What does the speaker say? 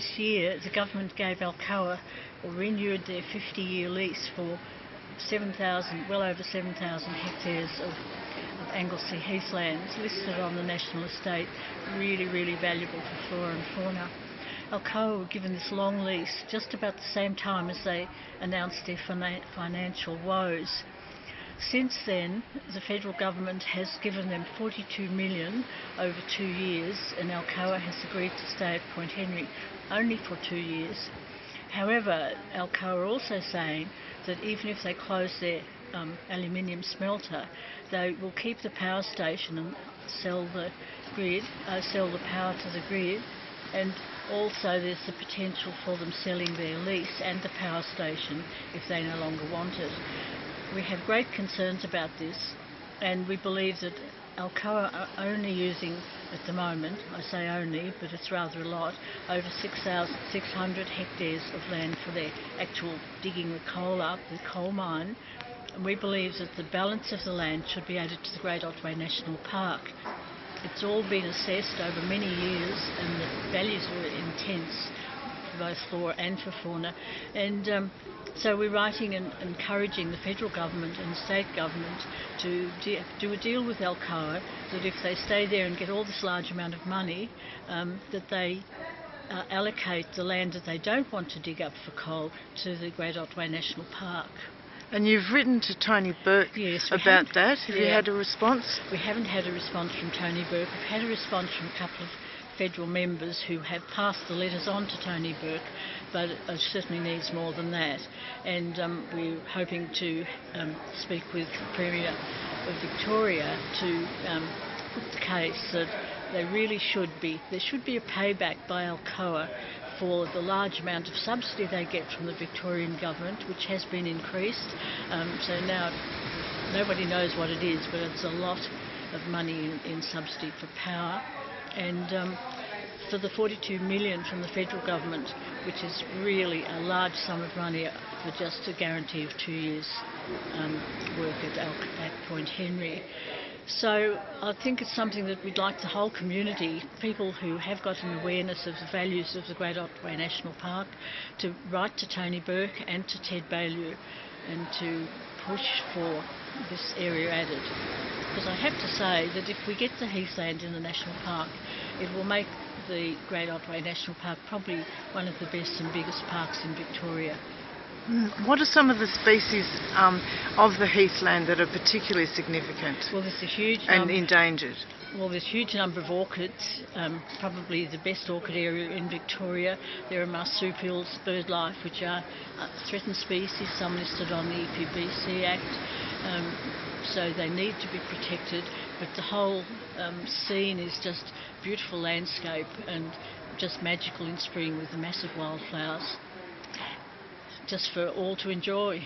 this year the government gave Alcoa, or renewed their 50-year lease for well over 7,000 hectares of Anglesea Heathlands listed on the National Estate, really, really valuable for flora and fauna. Alcoa were given this long lease just about the same time as they announced their financial woes. Since then, the federal government has given them $42 million over 2 years, and Alcoa has agreed to stay at Point Henry only for 2 years. However, Alcoa are also saying that even if they close their aluminium smelter, they will keep the power station and sell the power to the grid, and also there's the potential for them selling their lease and the power station if they no longer want it. We have great concerns about this, and we believe that Alcoa are only using, at the moment, I say only, but it's rather a lot, over 6,600 hectares of land for their actual digging the coal up, the coal mine. And we believe that the balance of the land should be added to the Great Otway National Park. It's all been assessed over many years, and the values are intense for both flora and for fauna. And so we're writing and encouraging the federal government and state government to do a deal with Alcoa that if they stay there and get all this large amount of money, that they allocate the land that they don't want to dig up for coal to the Great Otway National Park. And you've written to Tony Burke about that. Have you had a response? We haven't had a response from Tony Burke. We've had a response from a couple of federal members who have passed the letters on to Tony Burke, but it certainly needs more than that. And we're hoping to speak with the Premier of Victoria to put the case that there should be a payback by Alcoa for the large amount of subsidy they get from the Victorian government, which has been increased. So now nobody knows what it is, but it's a lot of money in subsidy for power. And for the $42 million from the federal government, which is really a large sum of money for just a guarantee of 2 years work at Point Henry. So I think it's something that we'd like the whole community, people who have got an awareness of the values of the Great Otway National Park, to write to Tony Burke and to Ted Baillieu and to push for this area added. Because I have to say that if we get the heathland in the National Park, it will make the Great Otway National Park probably one of the best and biggest parks in Victoria. What are some of the species of the heathland that are particularly significant? Well, there's a huge and endangered. Well, there's a huge number of orchids, probably the best orchid area in Victoria. There are marsupials, bird life, which are threatened species, some listed on the EPBC Act, so they need to be protected. But the whole scene is just beautiful landscape and just magical in spring with the massive wildflowers, just for all to enjoy.